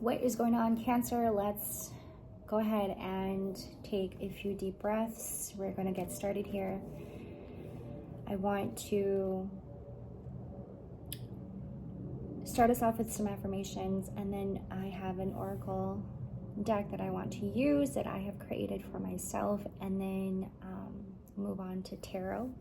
What is going on, Cancer? Let's go ahead and take a few deep breaths. We're going to get started here. I want to start us off with some affirmations, and then I have an oracle deck that I want to use that I have created for myself, and then move on to tarot.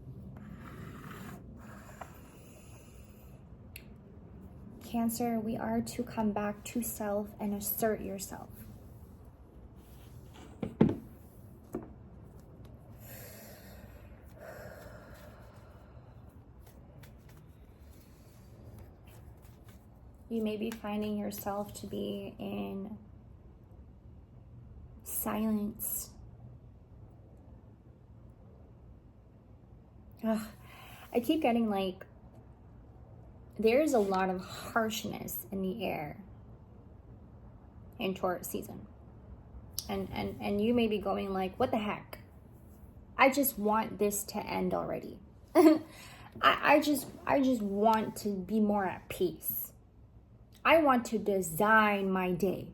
Cancer, we are to come back to self and assert yourself. You may be finding yourself to be in silence. I keep getting like, there's a lot of harshness in the air in Taurus season. And you may be going like, what the heck? I just want this to end already. I just want to be more at peace. I want to design my day.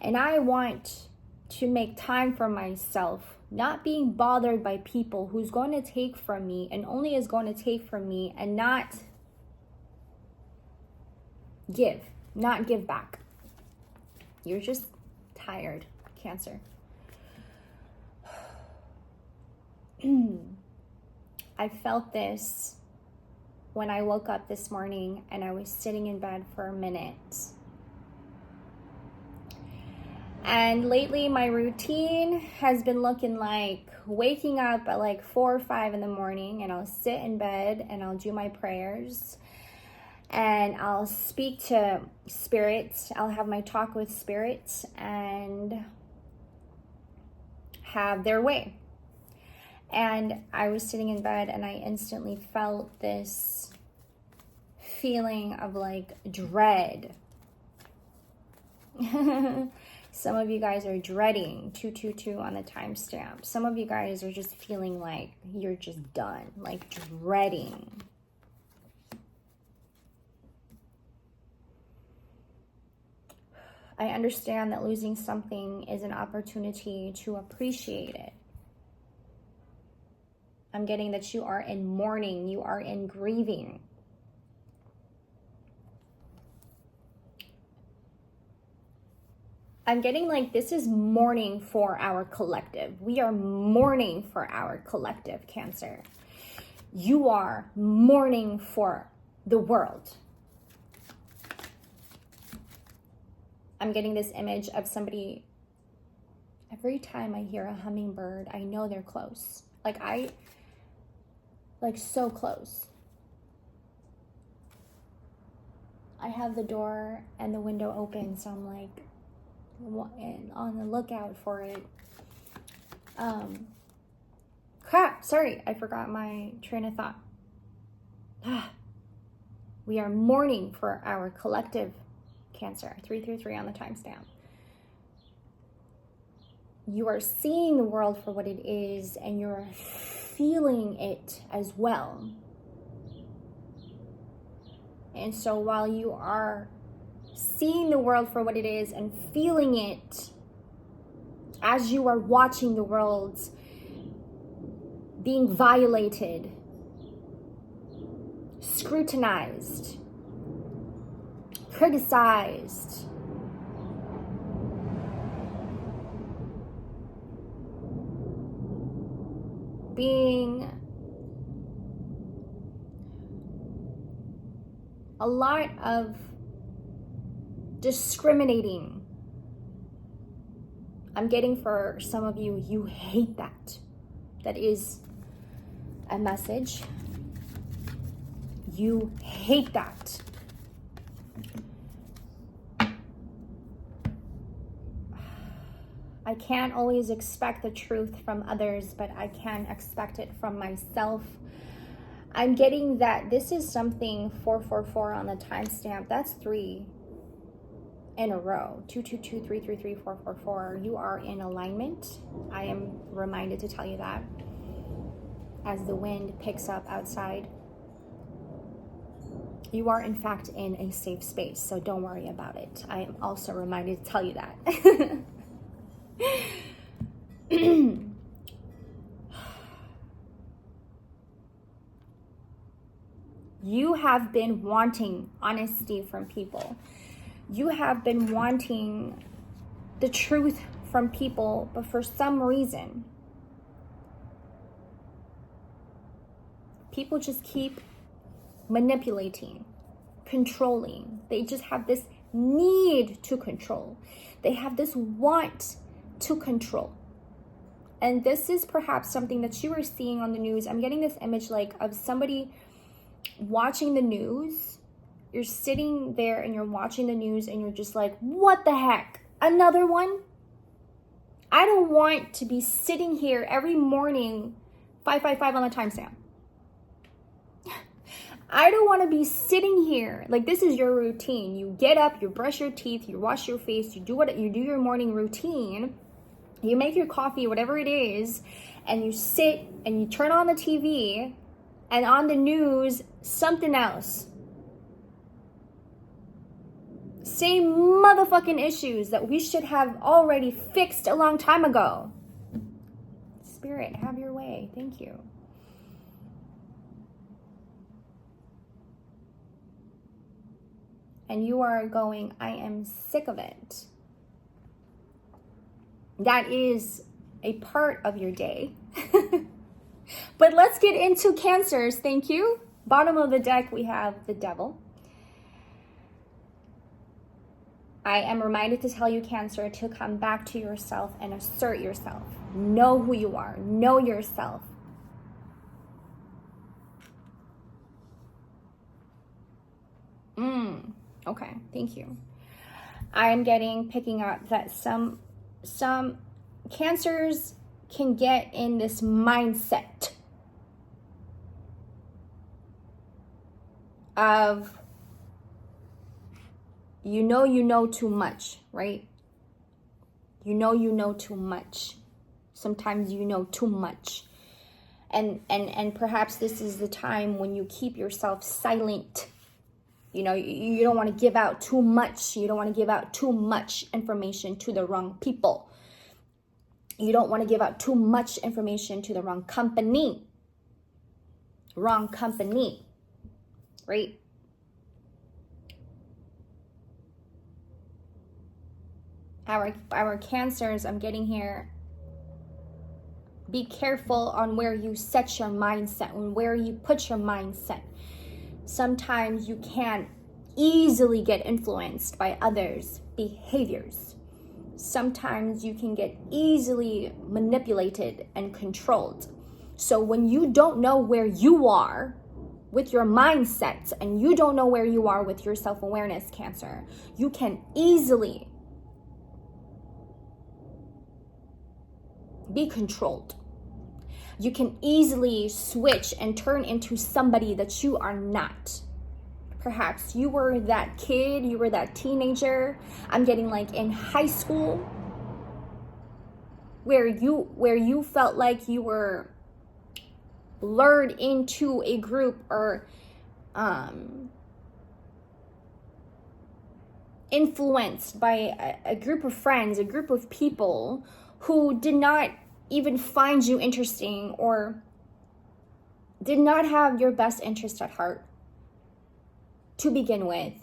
And I want to make time for myself, not being bothered by people who's going to take from me and only is going to take from me and not give back. You're just tired, Cancer. I felt this when I woke up this morning and I was sitting in bed for a minute. And lately my routine has been looking like waking up at like 4 or 5 in the morning, and I'll sit in bed and I'll do my prayers. And I'll speak to spirits. I'll have my talk with spirits and have their way. And I was sitting in bed and I instantly felt this feeling of like dread. Some of you guys are dreading 222 on the timestamp. Some of you guys are just feeling like you're just done, like dreading. I understand that losing something is an opportunity to appreciate it. I'm getting that you are in mourning, you are in grieving. I'm getting like this is mourning for our collective. We are mourning for our collective, Cancer. You are mourning for the world. I'm getting this image of somebody, every time I hear a hummingbird, I know they're close. Like so close. I have the door and the window open, so I'm like on the lookout for it. Crap, sorry, I forgot my train of thought. We are mourning for our collective, Cancer, 333 on the timestamp. You are seeing the world for what it is, and you're feeling it as well. And so while you are seeing the world for what it is and feeling it, as you are watching the world being violated, scrutinized, criticized, being a lot of discriminating. I'm getting for some of you, you hate that. That is a message. You hate that. I can't always expect the truth from others, but I can expect it from myself. I'm getting that this is something 444 on the timestamp. That's 3 in a row. 222, 333, 444. You are in alignment. I am reminded to tell you that as the wind picks up outside. You are, in fact, in a safe space, so don't worry about it. I am also reminded to tell you that. You have been wanting honesty from people. You have been wanting the truth from people, but for some reason, people just keep manipulating, controlling. They just have this need to control. They have this want to control. And this is perhaps something that you are seeing on the news. I'm getting this image like of somebody watching the news. You're sitting there and you're watching the news and you're just like, what the heck? Another one? I don't want to be sitting here every morning, 555 on the timestamp. I don't want to be sitting here. Like, this is your routine. You get up, you brush your teeth, you wash your face, you do your morning routine. You make your coffee, whatever it is, and you sit and you turn on the TV, and on the news, something else. Same motherfucking issues that we should have already fixed a long time ago. Spirit, have your way. Thank you. And you are going, I am sick of it. That is a part of your day. But let's get into Cancers. Thank you. Bottom of the deck, we have the Devil. I am reminded to tell you, Cancer, to come back to yourself and assert yourself. Know who you are. Know yourself. Okay, thank you. I am picking up that some Cancers can get in this mindset of you know too much, right? You know too much. Sometimes you know too much. And perhaps this is the time when you keep yourself silent. You know, you don't want to give out too much. You don't want to give out too much information to the wrong people. You don't want to give out too much information to the wrong company. Wrong company, right? Our Cancers, I'm getting here. Be careful on where you set your mindset, and where you put your mindset. Sometimes you can easily get influenced by others' behaviors. Sometimes you can get easily manipulated and controlled. So when you don't know where you are with your mindset, and you don't know where you are with your self-awareness, Cancer, you can easily be controlled. You can easily switch and turn into somebody that you are not. Perhaps you were that kid, you were that teenager. I'm getting like in high school, where you felt like you were lured into a group, or influenced by a group of friends, a group of people who did not even find you interesting, or did not have your best interest at heart to begin with.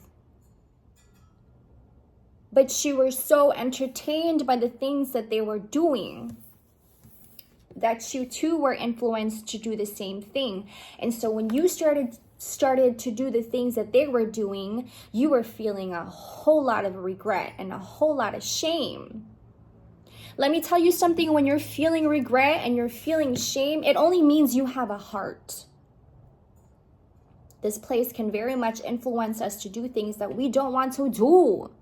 But you were so entertained by the things that they were doing that you too were influenced to do the same thing. And so when you started to do the things that they were doing, you were feeling a whole lot of regret and a whole lot of shame. Let me tell you something, when you're feeling regret and you're feeling shame, it only means you have a heart. This place can very much influence us to do things that we don't want to do.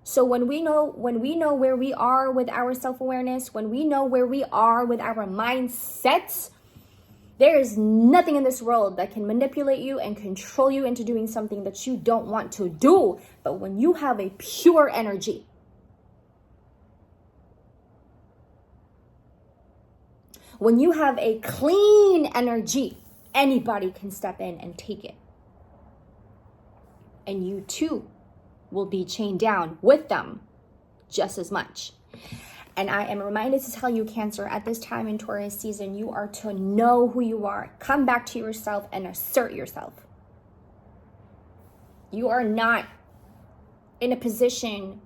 So when we know where we are with our self-awareness, when we know where we are with our mindsets, there is nothing in this world that can manipulate you and control you into doing something that you don't want to do. But when you have a pure energy, when you have a clean energy, anybody can step in and take it. and you too will be chained down with them just as much. And I am reminded to tell you, Cancer, at this time in Taurus season, you are to know who you are. Come back to yourself and assert yourself. You are not in a position,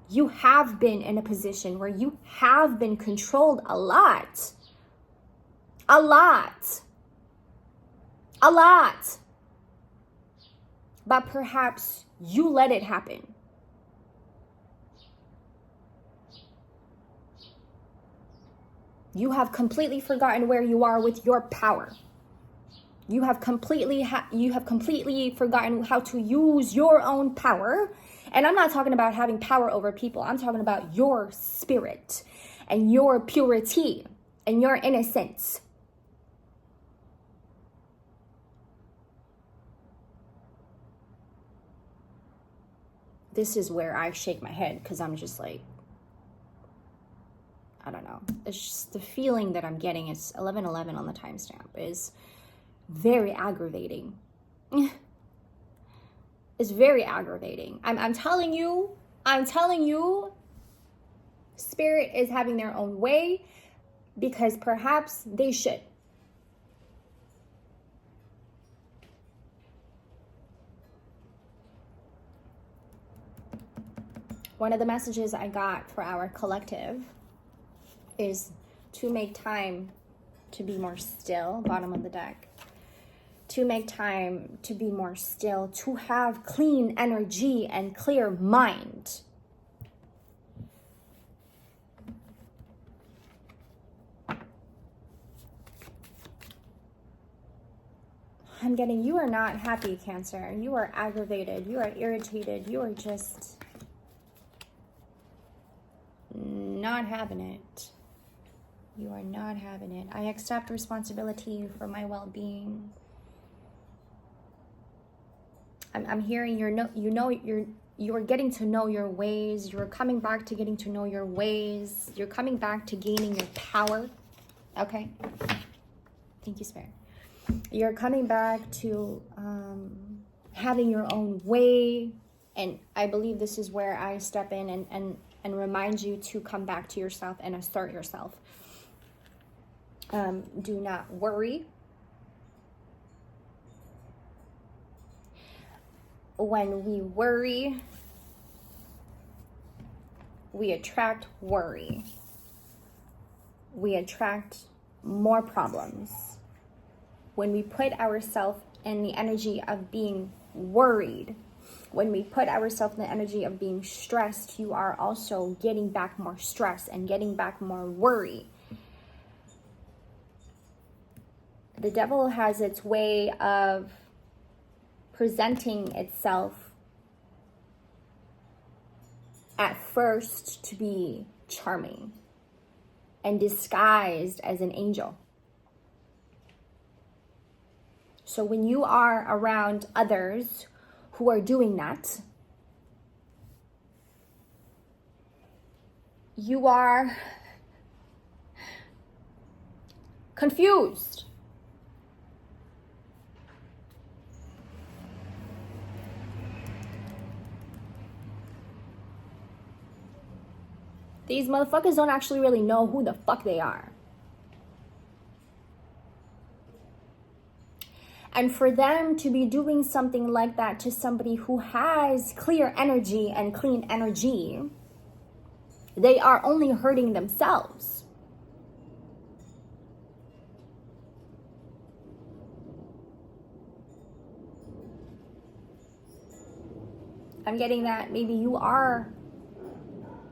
you have been in a position where you have been controlled a lot. A lot. A lot. But perhaps you let it happen. You have completely forgotten where you are with your power. You have completely forgotten how to use your own power. And I'm not talking about having power over people. I'm talking about your spirit and your purity and your innocence. This is where I shake my head because I'm just like, I don't know. It's just the feeling that I'm getting. It's 11:11 on the timestamp is very aggravating. It's very aggravating. I'm telling you, Spirit is having their own way because perhaps they should. One of the messages I got for our collective is to make time to be more still, bottom of the deck. To make time to be more still, to have clean energy and clear mind. I'm getting, you are not happy, Cancer. You are aggravated. You are irritated. You are just not having it. You are not having it. I accept responsibility for my well-being. I'm hearing you're getting to know your ways. You're coming back to getting to know your ways. You're coming back to gaining your power. Okay. Thank you, Spirit. You're coming back to having your own way. And I believe this is where I step in and remind you to come back to yourself and assert yourself. Do not worry. When we worry, we attract worry. We attract more problems. When we put ourselves in the energy of being worried, when we put ourselves in the energy of being stressed, you are also getting back more stress and getting back more worry. The devil has its way of presenting itself at first to be charming and disguised as an angel. So when you are around others who are doing that, you are confused. These motherfuckers don't actually really know who the fuck they are. And for them to be doing something like that to somebody who has clear energy and clean energy, they are only hurting themselves. I'm getting that maybe you are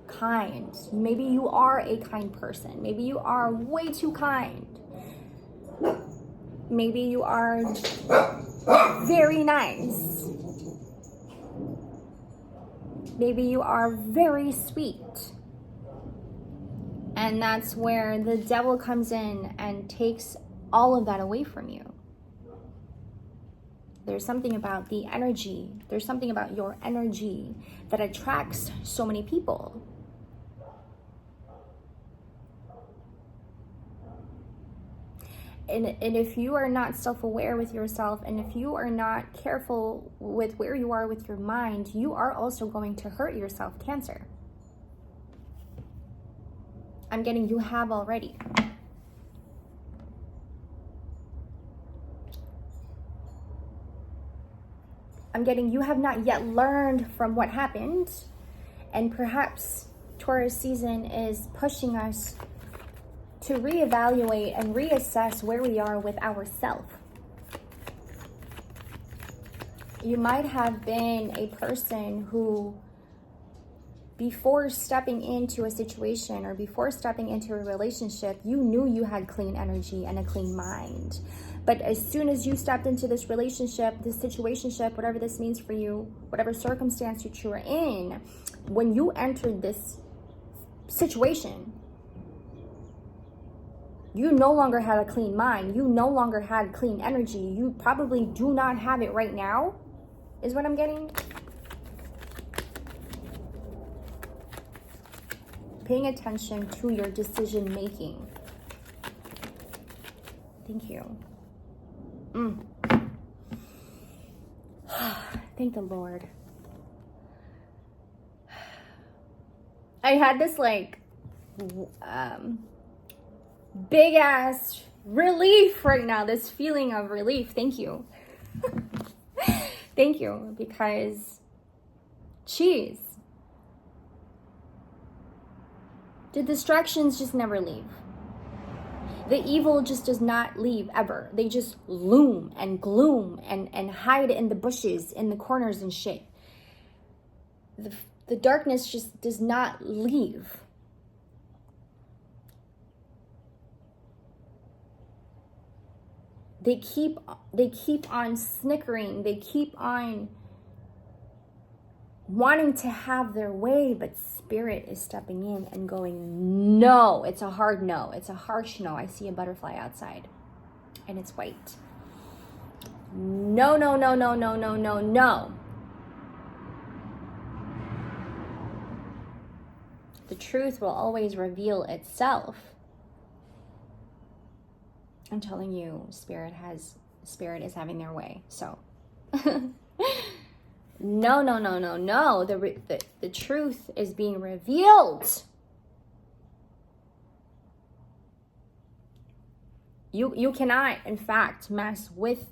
kind. Maybe you are a kind person. Maybe you are way too kind. Maybe you are very nice. Maybe you are very sweet. And that's where the devil comes in and takes all of that away from you. There's something about the energy. There's something about your energy that attracts so many people. and if you are not self-aware with yourself, and if you are not careful with where you are with your mind, you are also going to hurt yourself. Cancer. I'm getting you have already. I'm getting you have not yet learned from what happened, and perhaps Taurus season is pushing us to reevaluate and reassess where we are with ourselves. You might have been a person who, before stepping into a situation or before stepping into a relationship, you knew you had clean energy and a clean mind. But as soon as you stepped into this relationship, this situationship, whatever this means for you, whatever circumstance that you are in, when you entered this situation, you no longer had a clean mind. You no longer had clean energy. You probably do not have it right now, is what I'm getting. Paying attention to your decision making. Thank you. Thank the Lord. I had this big ass relief right now, this feeling of relief. Thank you. Thank you, because geez, the distractions just never leave. The evil just does not leave ever. They just loom and gloom and hide in the bushes, in the corners and shit. The darkness just does not leave. They keep on snickering. They keep on wanting to have their way, but Spirit is stepping in and going, no. It's a hard no. It's a harsh no. I see a butterfly outside and it's white. No, no, no, no, no, no, no, no. The truth will always reveal itself. I'm telling you, Spirit is having their way. So no, no, no, no, no. The truth is being revealed. You cannot, in fact, mess with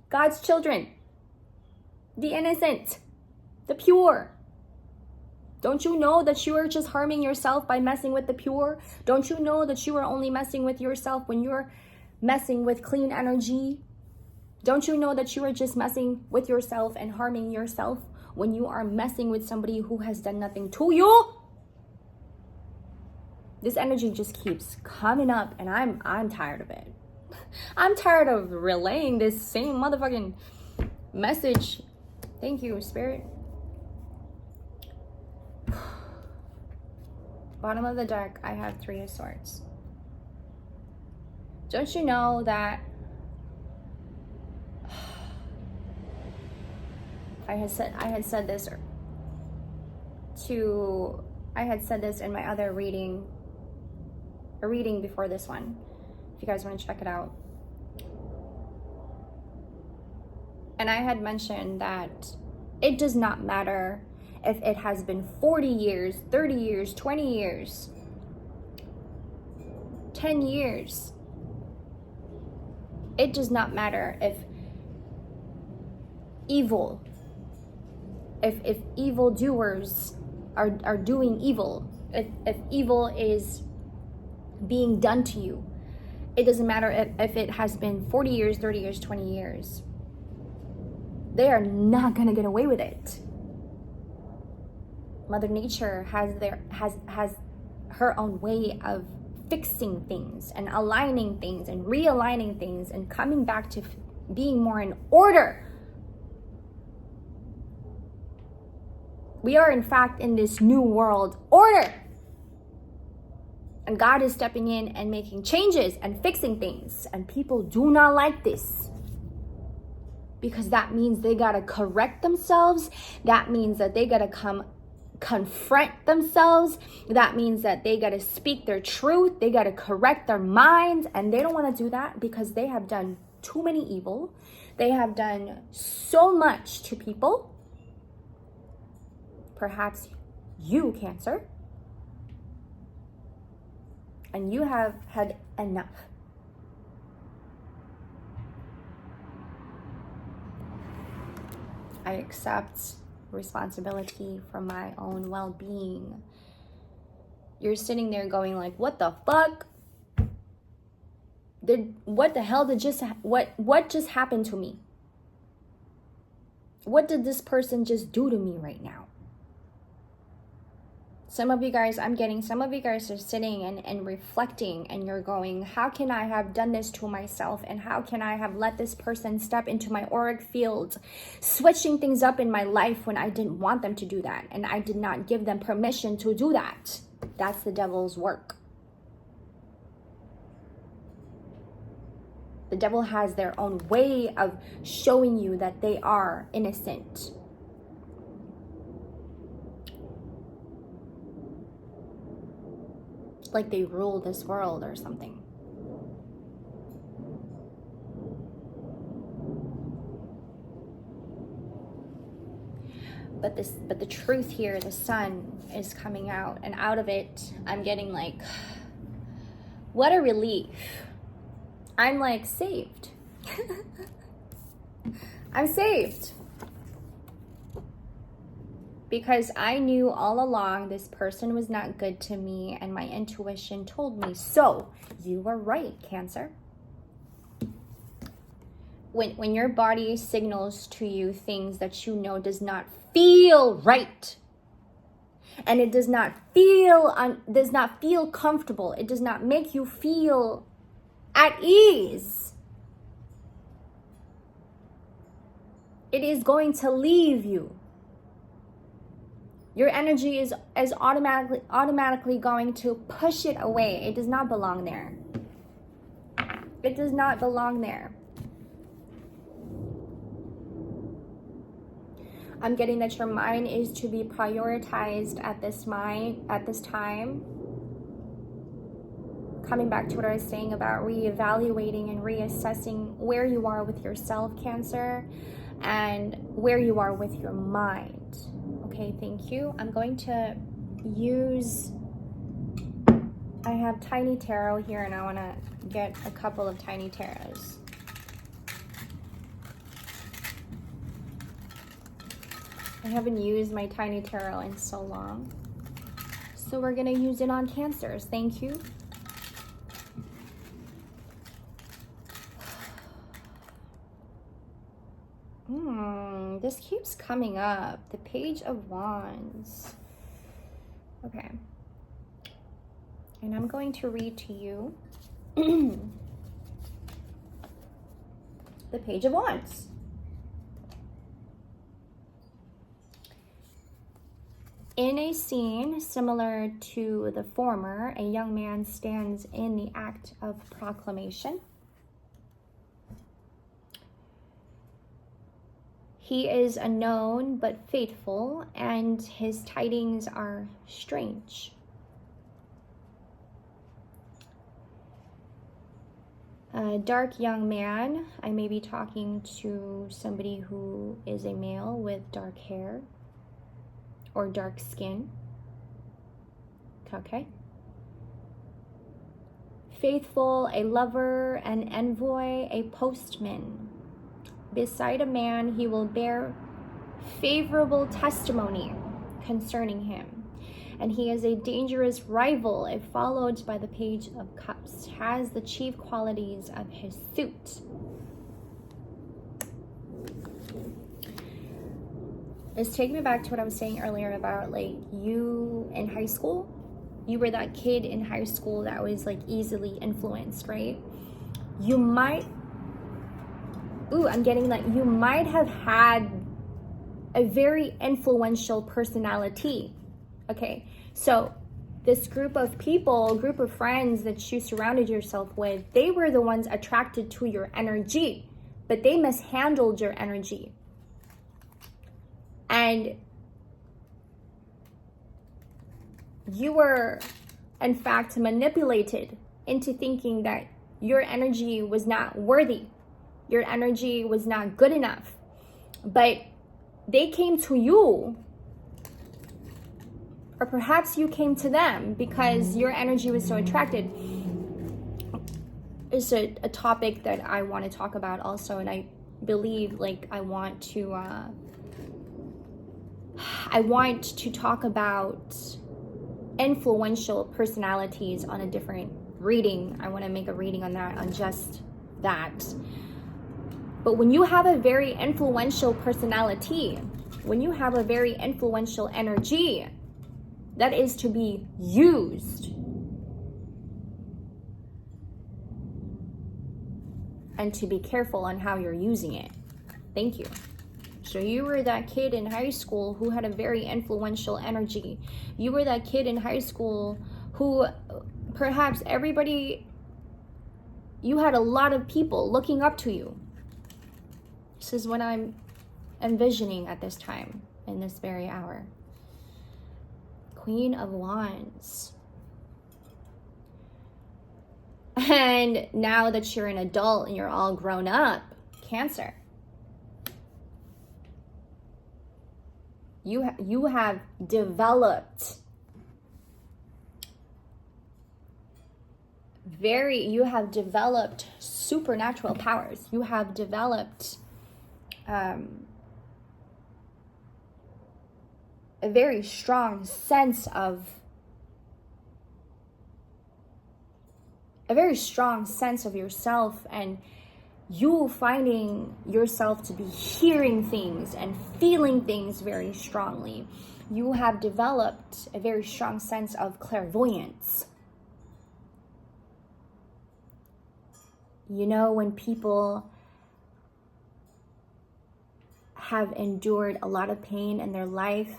God's children, the innocent, the pure. Don't you know that you are just harming yourself by messing with the pure? Don't you know that you are only messing with yourself when you're messing with clean energy? Don't you know that you are just messing with yourself and harming yourself when you are messing with somebody who has done nothing to you? This energy just keeps coming up, and I'm tired of it. I'm tired of relaying this same motherfucking message. Thank you, Spirit. Bottom of the deck, I have 3 of Swords. Don't you know that I had said this in my other reading, a reading before this one, if you guys want to check it out. And I had mentioned that it does not matter if it has been 40 years, 30 years, 20 years, 10 years. It does not matter if evildoers are doing evil, if evil is being done to you. It doesn't matter if it has been 40 years, 30 years, 20 years. They are not gonna get away with it. Mother Nature has her own way of fixing things and aligning things and realigning things and coming back to being more in order. We are in fact in this new world order. And God is stepping in and making changes and fixing things. And people do not like this. Because that means they gotta correct themselves. That means that they gotta come confront themselves. That means that they got to speak their truth. They got to correct their minds. And they don't want to do that because they have done too many evil. They have done so much to people. Perhaps you, Cancer. And you have had enough. I accept responsibility for my own well-being. You're sitting there going like, what the fuck? What the hell did what just happened to me? What did this person just do to me right now? Some of you guys are sitting and reflecting, and you're going, how can I have done this to myself? And how can I have let this person step into my auric field, switching things up in my life when I didn't want them to do that? And I did not give them permission to do that. That's the devil's work. The devil has their own way of showing you that they are innocent. Like they rule this world or something. But the truth here, the sun is coming out, and out of it, I'm getting like, what a relief. I'm like saved. I'm saved. Because I knew all along this person was not good to me, and my intuition told me so. You were right, Cancer. When your body signals to you things that you know does not feel right, and it does not feel comfortable, it does not make you feel at ease, it is going to leave you. Your energy is automatically going to push it away. It does not belong there. It does not belong there. I'm getting that your mind is to be prioritized at this time. Coming back to what I was saying about reevaluating and reassessing where you are with yourself, Cancer, and where you are with your mind. Okay, thank you. I'm going to use, I have Tiny Tarot here, and I want to get a couple of Tiny Tarots. I haven't used my Tiny Tarot in so long. So we're going to use it on Cancers. Thank you. This keeps coming up. The Page of Wands. Okay. And I'm going to read to you the Page of Wands. In a scene similar to the former, a young man stands in the act of proclamation. He is unknown but faithful, and his tidings are strange. A dark young man, I may be talking to somebody who is a male with dark hair or dark skin. Okay. Faithful, a lover, an envoy, a postman. Beside a man, he will bear favorable testimony concerning him. And he is a dangerous rival if followed by the Page of Cups. Has the chief qualities of his suit. It's taking me back to what I was saying earlier about like you in high school. You were that kid in high school that was like easily influenced, right? I'm getting that you might have had a very influential personality. Okay, so this group of people, group of friends that you surrounded yourself with, they were the ones attracted to your energy, but they mishandled your energy. And you were in fact manipulated into thinking that your energy was not worthy, your energy was not good enough. But they came to you, or perhaps you came to them because your energy was so attracted. It's a topic that I want to talk about also, and I believe like I want to talk about influential personalities on a different reading. I want to make a reading on that, on just that. But when you have a very influential personality, when you have a very influential energy that is to be used, and to be careful on how you're using it. Thank you. So you were that kid in high school who had a very influential energy. You were that kid in high school who perhaps you had a lot of people looking up to you. This is what I'm envisioning at this time, in this very hour. Queen of Wands. And now that you're an adult and you're all grown up, Cancer. You have developed supernatural powers. You have developed a very strong sense of yourself, and you finding yourself to be hearing things and feeling things very strongly. You have developed a very strong sense of clairvoyance. You know, when people have endured a lot of pain in their life,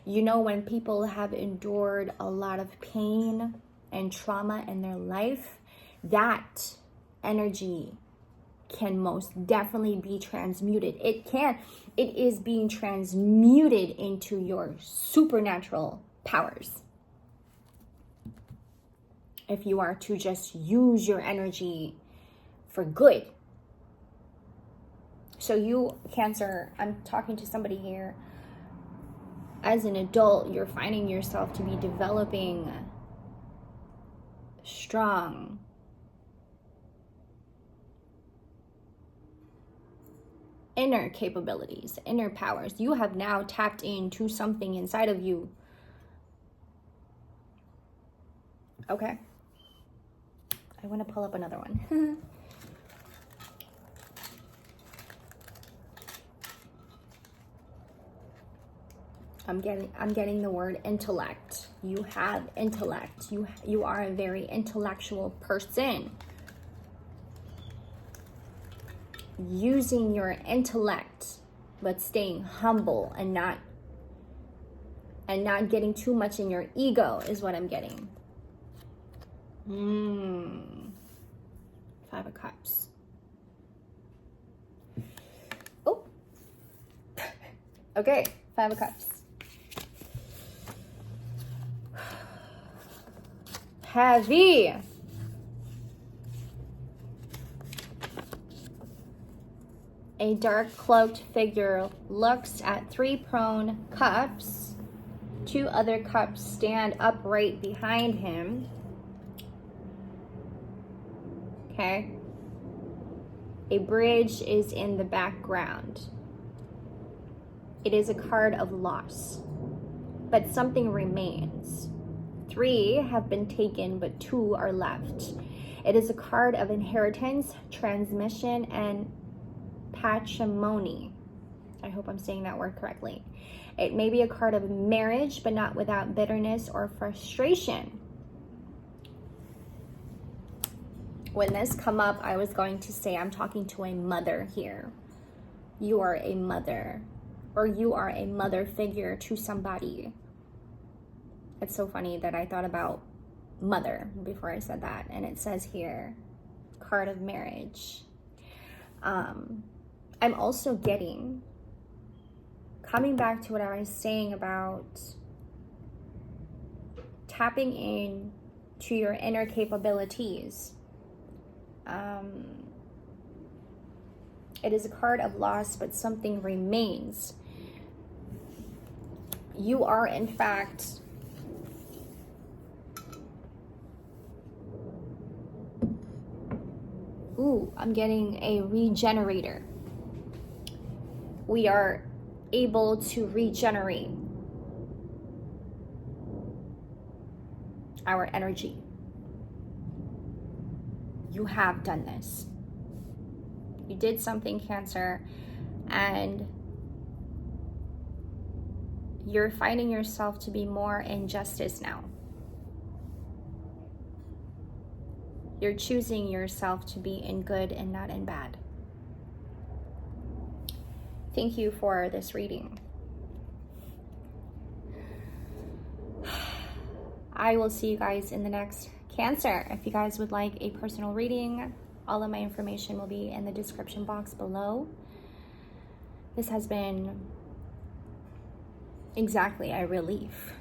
you know, when people have endured a lot of pain and trauma in their life, that energy can most definitely be transmuted. It is being transmuted into your supernatural powers. If you are to just use your energy for good. So you, Cancer, I'm talking to somebody here. As an adult, you're finding yourself to be developing strong inner capabilities, inner powers. You have now tapped into something inside of you. Okay. I want to pull up another one. I'm getting the word intellect. You have intellect. You are a very intellectual person. Using your intellect, but staying humble and not getting too much in your ego is what I'm getting. 5 of Cups. Oh. Okay, 5 of Cups. Heavy. A dark cloaked figure looks at 3 prone cups. 2 other cups stand upright behind him. Okay. A bridge is in the background. It is a card of loss, but something remains. 3 have been taken, but 2 are left. It is a card of inheritance, transmission, and patrimony. I hope I'm saying that word correctly. It may be a card of marriage, but not without bitterness or frustration. When this come up, I was going to say I'm talking to a mother here. You are a mother, or you are a mother figure to somebody. It's so funny that I thought about mother before I said that. And it says here, card of marriage. I'm also getting, coming back to what I was saying about tapping in to your inner capabilities. It is a card of loss, but something remains. You are, in fact, I'm getting a regenerator. We are able to regenerate our energy. You have done this. You did something, Cancer, and you're finding yourself to be more in justice now. You're choosing yourself to be in good and not in bad. Thank you for this reading. I will see you guys in the next Cancer. If you guys would like a personal reading, all of my information will be in the description box below. This has been exactly a relief.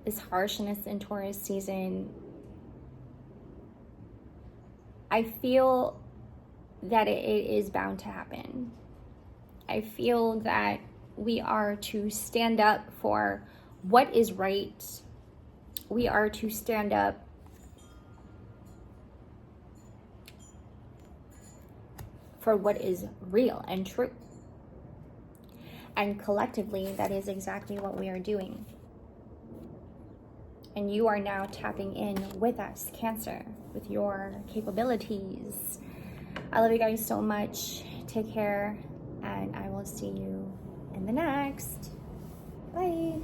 This harshness in Taurus season, I feel that it is bound to happen. I feel that we are to stand up for what is right. We are to stand up for what is real and true. And collectively, that is exactly what we are doing. And you are now tapping in with us, Cancer, with your capabilities. I love you guys so much. Take care, and I will see you in the next. Bye.